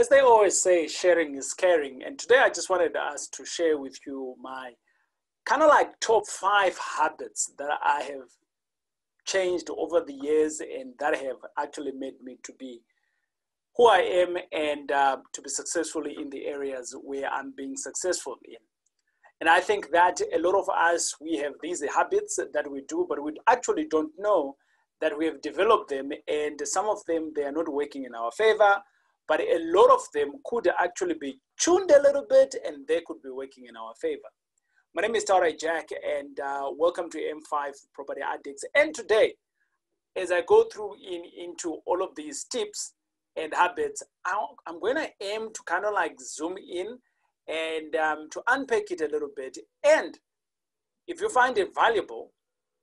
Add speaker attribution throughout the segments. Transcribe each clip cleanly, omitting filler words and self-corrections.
Speaker 1: as they always say, sharing is caring. And today I just wanted us to share with you my kind of like top 5 habits that I have changed over the years and that have actually made me to be who I am and to be successfully in the areas where I'm being successful in. And I think that a lot of us, we have these habits that we do, but we actually don't know that we have developed them, and some of them, they are not working in our favor, but a lot of them could actually be tuned a little bit and they could be working in our favor. My name is Taurai Jack, and welcome to M5 Property Addicts. And today, as I go through into all of these tips and habits, I'm going to aim to kind of like zoom in and to unpack it a little bit. And if you find it valuable,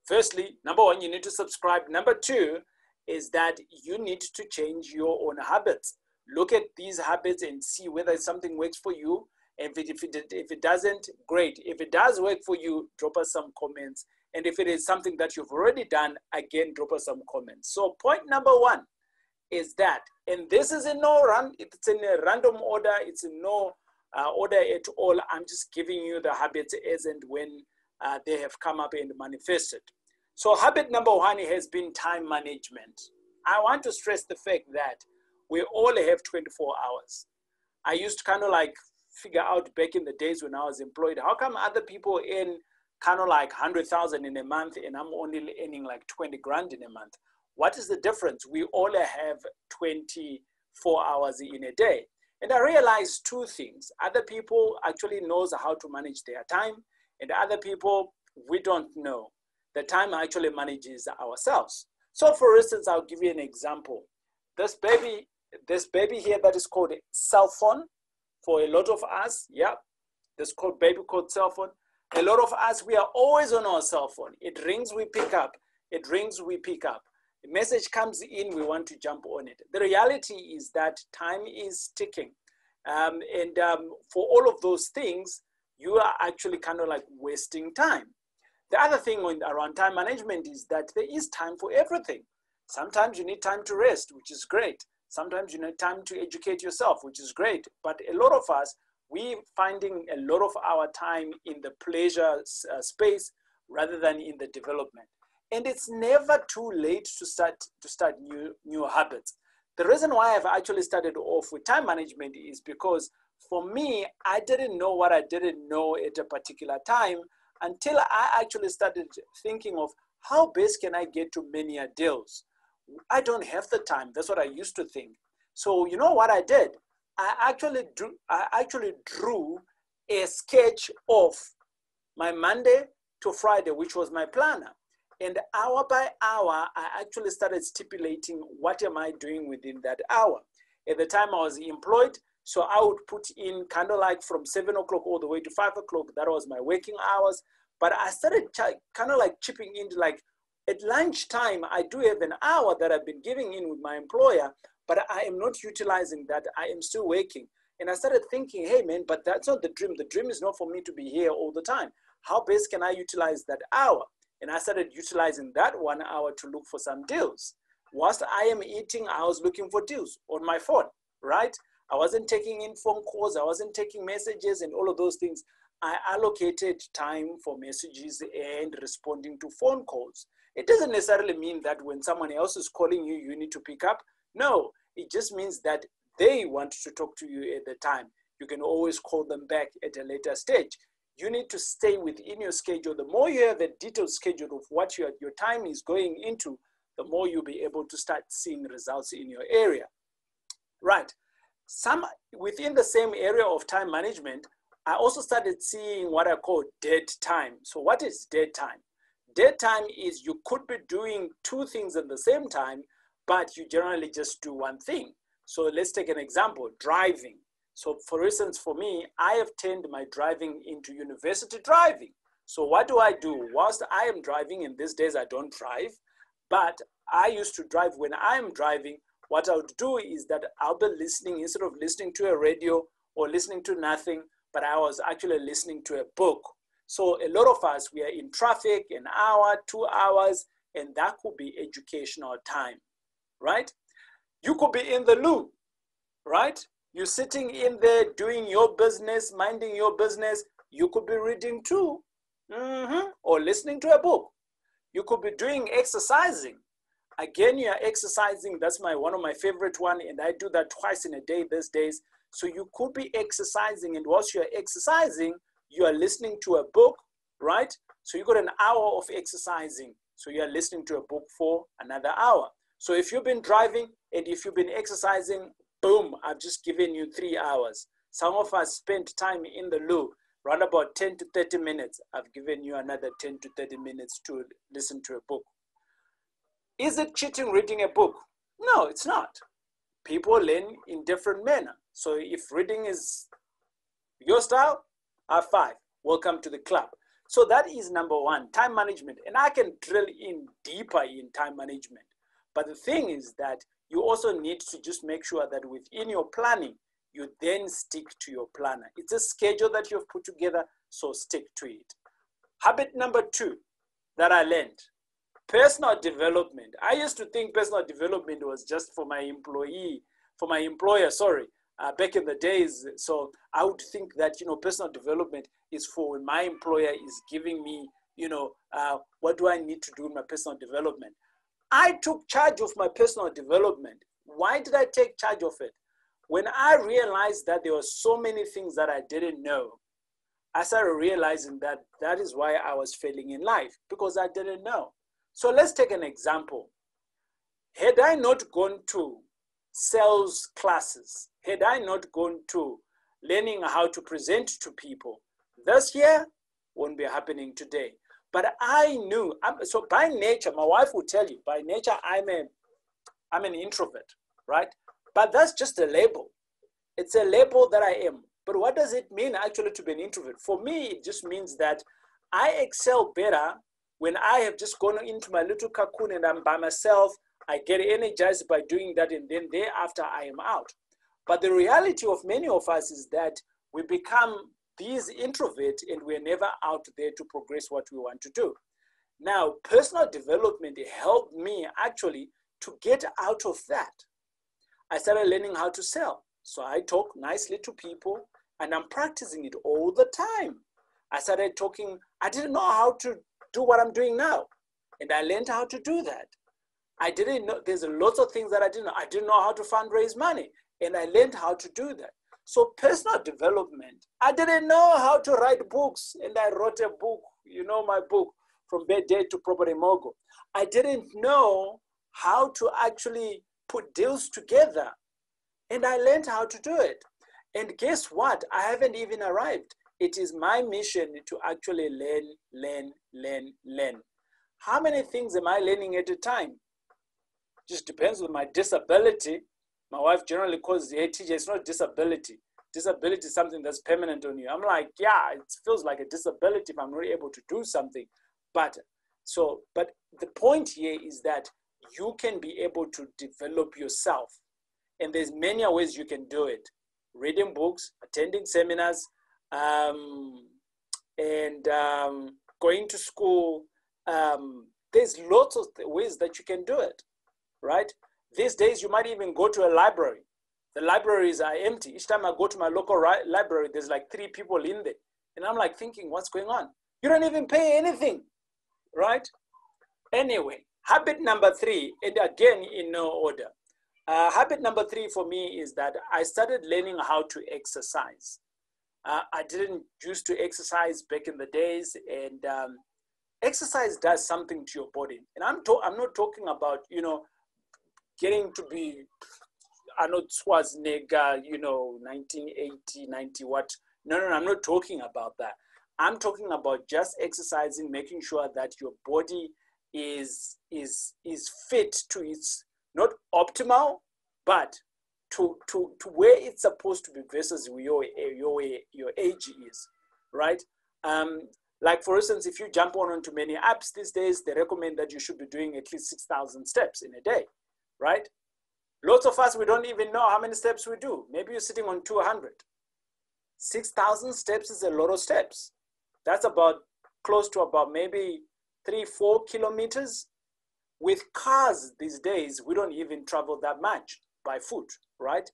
Speaker 1: firstly, number 1, you need to subscribe. Number 2 is that you need to change your own habits. Look at these habits and see whether something works for you. And if it doesn't, great. If it does work for you, drop us some comments. And if it is something that you've already done, again, drop us some comments. So point number 1 is that, and this is in no run, it's in a random order, it's in no order at all. I'm just giving you the habits as and when they have come up and manifested. So habit number 1 has been time management. I want to stress the fact that we all have 24 hours. I used to kind of like figure out back in the days when I was employed, how come other people earn kind of like 100,000 in a month and I'm only earning like 20 grand in a month? What is the difference? We all have 24 hours in a day. And I realized 2 things. Other people actually knows how to manage their time, and other people, we don't know. The time actually manages ourselves. So for instance, I'll give you an example. This baby here that is called a cell phone, for a lot of us, yeah, this baby called cell phone. A lot of us, we are always on our cell phone. It rings, we pick up. It rings, we pick up. A message comes in, we want to jump on it. The reality is that time is ticking. For all of those things, you are actually kind of like wasting time. The other thing around time management is that there is time for everything. Sometimes you need time to rest, which is great. Sometimes you need time to educate yourself, which is great. But a lot of us, we finding a lot of our time in the pleasure space rather than in the development. And it's never too late to start new habits. The reason why I've actually started off with time management is because for me, I didn't know what I didn't know at a particular time until I actually started thinking of how best can I get to many deals. I don't have the time. That's what I used to think. So you know what I did? I actually drew a sketch of my Monday to Friday, which was my planner. And hour by hour, I actually started stipulating what am I doing within that hour. At the time I was employed, so I would put in kind of like from 7 o'clock all the way to 5 o'clock. That was my working hours. But I started kind of like chipping into like, at lunchtime, I do have an hour that I've been giving in with my employer, but I am not utilizing that. I am still working. And I started thinking, hey man, but that's not the dream. The dream is not for me to be here all the time. How best can I utilize that hour? And I started utilizing that 1 hour to look for some deals. Whilst I am eating, I was looking for deals on my phone, right? I wasn't taking in phone calls. I wasn't taking messages and all of those things. I allocated time for messages and responding to phone calls. It doesn't necessarily mean that when someone else is calling you, you need to pick up. No, it just means that they want to talk to you at the time. You can always call them back at a later stage. You need to stay within your schedule. The more you have a detailed schedule of what your time is going into, the more you'll be able to start seeing results in your area. Right. Within the same area of time management, I also started seeing what I call dead time. So what is dead time? Dead time is you could be doing 2 things at the same time, but you generally just do one thing. So let's take an example, driving. So for instance, for me, I have turned my driving into university driving. So what do? Whilst I am driving, and these days I don't drive, but I used to drive. When I am driving, what I would do is that I'll be listening, instead of listening to a radio or listening to nothing, but I was actually listening to a book. So a lot of us, we are in traffic, an hour, 2 hours, and that could be educational time, right? You could be in the loo, right? You're sitting in there doing your business, minding your business. You could be reading too, or listening to a book. You could be doing exercising. Again, you are exercising. That's one of my favorite one, and I do that twice in a day these days. So you could be exercising, and whilst you are exercising, you are listening to a book, right? So you got an hour of exercising. So you are listening to a book for another hour. So if you've been driving and if you've been exercising, boom, I've just given you 3 hours. Some of us spent time in the loo, around about 10 to 30 minutes. I've given you another 10 to 30 minutes to listen to a book. Is it cheating reading a book? No, it's not. People learn in different manner. So if reading is your style, high five. Welcome to the club. So that is number one, time management. And I can drill in deeper in time management. But the thing is that you also need to just make sure that within your planning, you then stick to your planner. It's a schedule that you've put together, so stick to it. Habit number 2 that I learned, personal development. I used to think personal development was just for my employer, back in the days. So I would think that, personal development is for when my employer is giving me, what do I need to do in my personal development? I took charge of my personal development. Why did I take charge of it? When I realized that there were so many things that I didn't know, I started realizing that that is why I was failing in life, because I didn't know. So let's take an example. Had I not gone to sales classes, had I not gone to learning how to present to people, this year won't be happening today. But I knew, so by nature, my wife will tell you, by nature, I'm an introvert, right? But that's just a label. It's a label that I am. But what does it mean actually to be an introvert? For me, it just means that I excel better when I have just gone into my little cocoon and I'm by myself. I get energized by doing that, and then thereafter I am out. But the reality of many of us is that we become these introverts and we're never out there to progress what we want to do. Now, personal development helped me actually to get out of that. I started learning how to sell. So I talk nicely to people and I'm practicing it all the time. I started talking, I didn't know how to do what I'm doing now. And I learned how to do that. I didn't know, there's lots of things that I didn't know. I didn't know how to fundraise money, and I learned how to do that. So personal development, I didn't know how to write books, and I wrote a book, my book, From Bad Day to Property Mogul. I didn't know how to actually put deals together, and I learned how to do it. And guess what? I haven't even arrived. It is my mission to actually learn. How many things am I learning at a time? Just depends on my disability. My wife generally calls it, hey, TJ, it's not disability. Disability is something that's permanent on you. I'm like, yeah, it feels like a disability if I'm not able to do something. But the point here is that you can be able to develop yourself. And there's many ways you can do it. Reading books, attending seminars, going to school. There's lots of ways that you can do it, right? These days, you might even go to a library. The libraries are empty. Each time I go to my local library, there's like 3 people in there. And I'm like thinking, what's going on? You don't even pay anything, right? Anyway, habit number 3, and again, in no order. Habit number 3 for me is that I started learning how to exercise. I didn't used to exercise back in the days, and exercise does something to your body. And I'm not talking about, getting to be Arnold Schwarzenegger, 1980, 90 what. No, I'm not talking about that. I'm talking about just exercising, making sure that your body is fit to its, not optimal, but to where it's supposed to be versus your age is, right? Like for instance, if you jump onto many apps these days, they recommend that you should be doing at least 6,000 steps in a day, right? Lots of us, we don't even know how many steps we do. Maybe you're sitting on 200. 6,000 steps is a lot of steps. That's about close to about maybe 3-4 kilometers. With cars these days, we don't even travel that much by foot, right?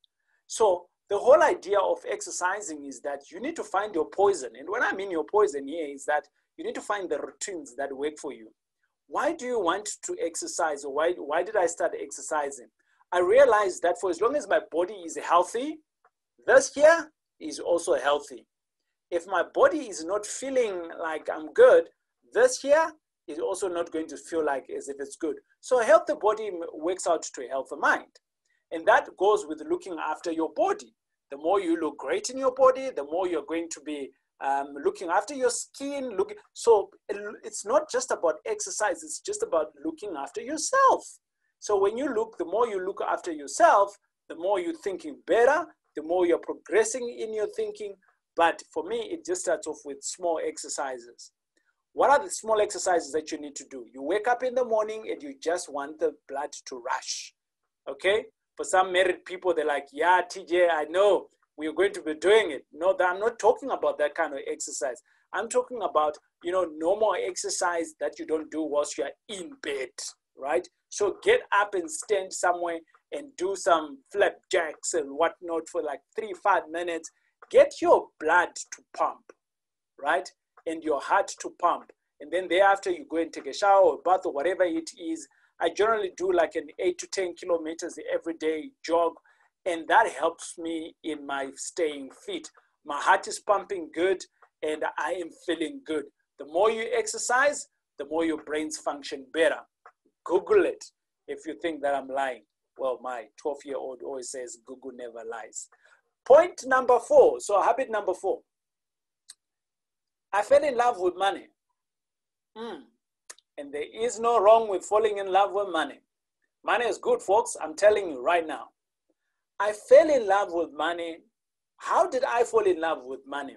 Speaker 1: So The whole idea of exercising is that you need to find your poison. And when I mean your poison here is that you need to find the routines that work for you. Why do you want to exercise, or why did I start exercising? I realized that for as long as my body is healthy, this here is also healthy. If my body is not feeling like I'm good, this here is also not going to feel like as if it's good. So a healthy body works out to a healthy mind. And that goes with looking after your body. The more you look great in your body, the more you're going to be looking after your skin. So it's not just about exercise, it's just about looking after yourself. So when you look, the more you look after yourself, the more you're thinking better, the more you're progressing in your thinking. But for me, it just starts off with small exercises. What are the small exercises that you need to do? You wake up in the morning and you just want the blood to rush, okay? For some married people, they're like, yeah, TJ, I know we're going to be doing it. No, I'm not talking about that kind of exercise. I'm talking about, normal exercise that you don't do whilst you're in bed, right? So get up and stand somewhere and do some flapjacks and whatnot for like 3-5 minutes. Get your blood to pump, right? And your heart to pump. And then thereafter, you go and take a shower or bath or whatever it is. I generally do like an 8 to 10 kilometers every day jog. And that helps me in my staying fit. My heart is pumping good and I am feeling good. The more you exercise, the more your brains function better. Google it if you think that I'm lying. Well, my 12-year-old always says Google never lies. Point number 4. So habit number 4. I fell in love with money. And there is no wrong with falling in love with money. Money is good, folks. I'm telling you right now. I fell in love with money. How did I fall in love with money?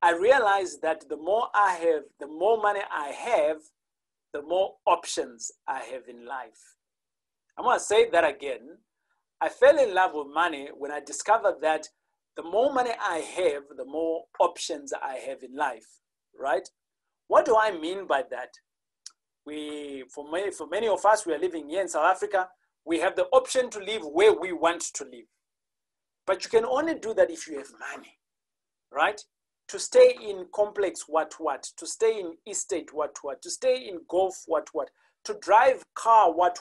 Speaker 1: I realized that the more I have, the more money I have, the more options I have in life. I'm going to say that again. I fell in love with money when I discovered that the more money I have, the more options I have in life, right? What do I mean by that? For many of us, we are living here in South Africa. We have the option to live where we want to live. But you can only do that if you have money, right? To stay in complex what, to stay in estate what, to stay in golf what, to drive car what,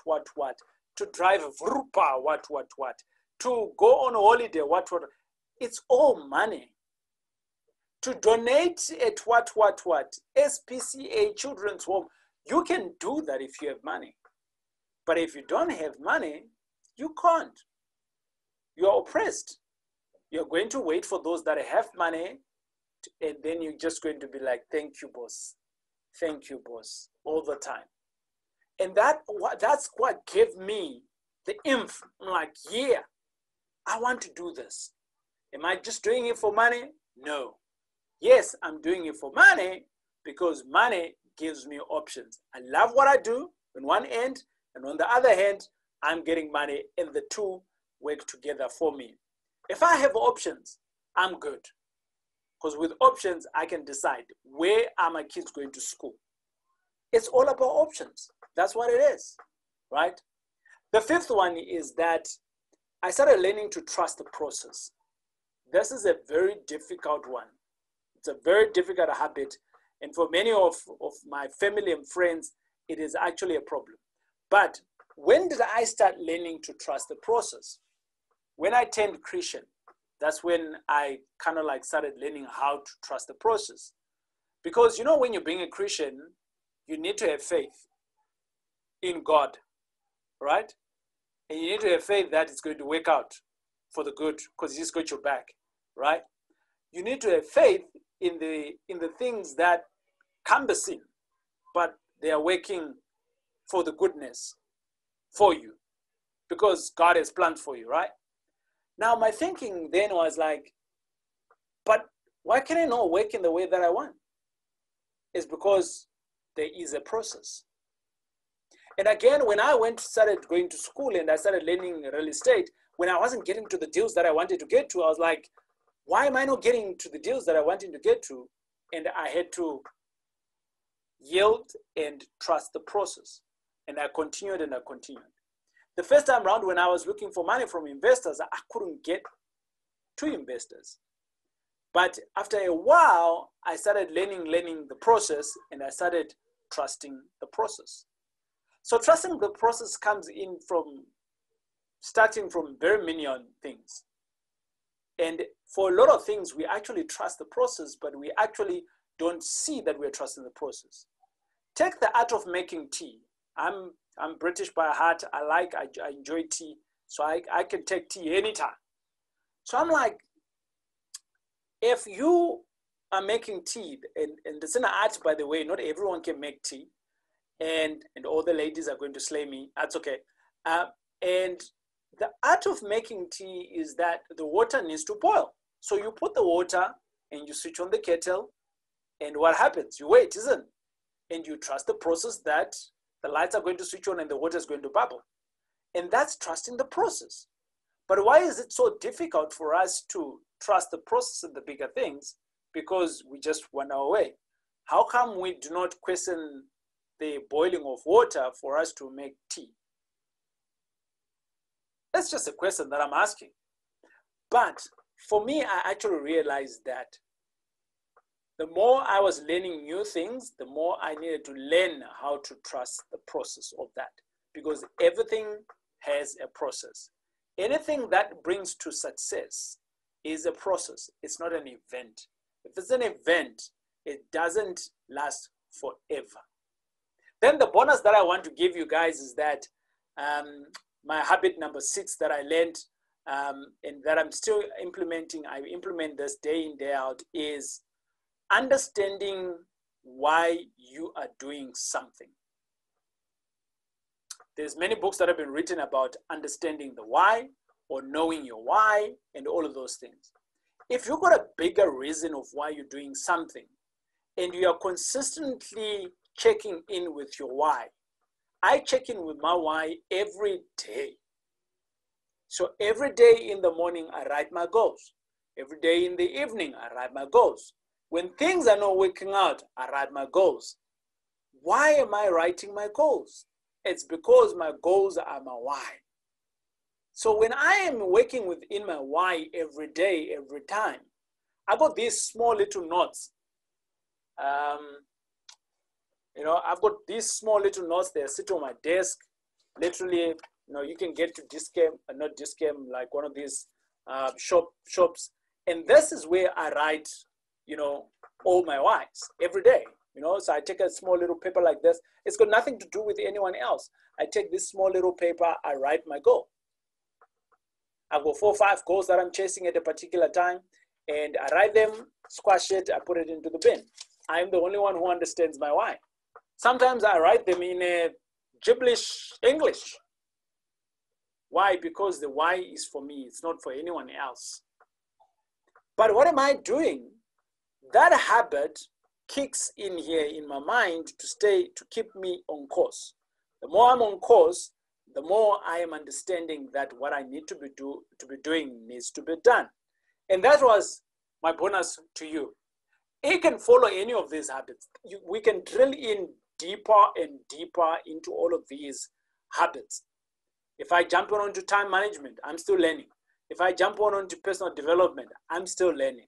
Speaker 1: to drive Vrupa what, to go on holiday what. It's all money. To donate at what, SPCA, children's home, you can do that if you have money. But if you don't have money, you can't. You're oppressed. You're going to wait for those that have money, and then you're just going to be like, thank you, boss. Thank you, boss, all the time. And that's what gave me the oomph. I'm like, yeah, I want to do this. Am I just doing it for money? No. Yes, I'm doing it for money because money gives me options. I love what I do on one end, and on the other hand, I'm getting money, and the two work together for me. If I have options, I'm good. Because with options, I can decide where are my kids going to school. It's all about options. That's what it is, right? The 5th one is that I started learning to trust the process. This is a very difficult one. It's a very difficult habit. And for many of my family and friends, it is actually a problem. But when did I start learning to trust the process? When I turned Christian, that's when I kind of like started learning how to trust the process. Because when you're being a Christian, you need to have faith in God, right? And you need to have faith that it's going to work out for the good because He's got your back, right? You need to have faith in the things that can be seen, but they are working for the goodness for you because God has planned for you, right? Now, my thinking then was like, but why can I not work in the way that I want? It's because there is a process. And again, when I started going to school and I started learning real estate, when I wasn't getting to the deals that I wanted to get to, I was like, why am I not getting to the deals that I wanted to get to? And I had to yield and trust the process. And I continued and I continued. The first time around when I was looking for money from investors, I couldn't get to investors. But after a while, I started learning the process, and I started trusting the process. So trusting the process comes in from starting from very minimal things. And for a lot of things, we actually trust the process, but we actually don't see that we're trusting the process. Take the art of making tea. I'm British by heart. I enjoy tea. So I can take tea anytime. So I'm like, if you are making tea, and it's an art, by the way, not everyone can make tea, and all the ladies are going to slay me, that's okay. And the art of making tea is that the water needs to boil. So you put the water and you switch on the kettle, and what happens? You wait, isn't it? And you trust the process that the lights are going to switch on and the water is going to bubble. And that's trusting the process. But why is it so difficult for us to trust the process and the bigger things? Because we just went our way. How come we do not question the boiling of water for us to make tea? That's just a question that I'm asking. But for me, I actually realized that the more I was learning new things, the more I needed to learn how to trust the process of that. Because everything has a process. Anything that brings to success is a process. It's not an event. If it's an event, it doesn't last forever. Then the bonus that I want to give you guys is that my habit number 6 that I learned and that I'm still implementing, I implement this day in, day out, is understanding why you are doing something. There's many books that have been written about understanding the why or knowing your why and all of those things. If you've got a bigger reason of why you're doing something and you are consistently checking in with your why, I check in with my why every day. So every day in the morning, I write my goals. Every day in the evening, I write my goals. When things are not working out, I write my goals. Why am I writing my goals? It's because my goals are my why. So when I am working within my why every day, every time, I got these small little notes. I've got these small little notes. They sit on my desk. Literally, you can get to Discam, not Discam, like one of these shops. And this is where I write, all my whys every day. So I take a small little paper like this. It's got nothing to do with anyone else. I take this small little paper, I write my goal. I've got 4 or 5 goals that I'm chasing at a particular time, and I write them, squash it, I put it into the bin. I'm the only one who understands my why. Sometimes I write them in a gibberish English. Why? Because the why is for me, it's not for anyone else. But what am I doing? That habit kicks in here in my mind to keep me on course. The more I'm on course, the more I am understanding that what I need to be doing needs to be done. And that was my bonus to you. You can follow any of these habits. We can drill in deeper and deeper into all of these habits. If I jump on to time management, I'm still learning. If I jump on to personal development, I'm still learning.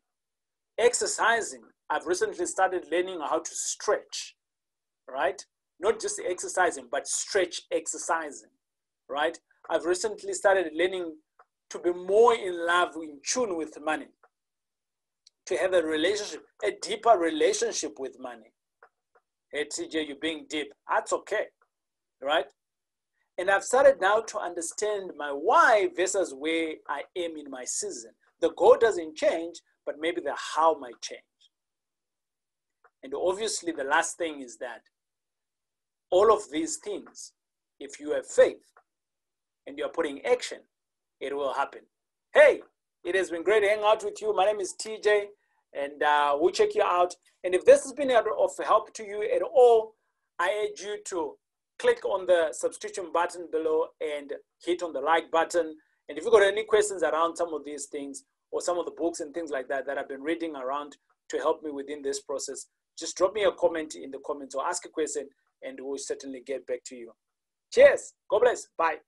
Speaker 1: Exercising, I've recently started learning how to stretch, right? Not just exercising, but stretch exercising, right? I've recently started learning to be more in love, in tune with money, to have a relationship, a deeper relationship with money. Hey, TJ, you're being deep. That's okay, right? And I've started now to understand my why versus where I am in my season. The goal doesn't change, but maybe the how might change. And obviously, the last thing is that all of these things, if you have faith and you're putting action, it will happen. Hey, it has been great hanging out with you. My name is TJ, and we'll check you out. And if this has been of help to you at all, I urge you to click on the subscription button below and hit on the like button. And if you've got any questions around some of these things or some of the books and things like that I've been reading around to help me within this process, just drop me a comment in the comments or ask a question and we'll certainly get back to you. Cheers. God bless. Bye.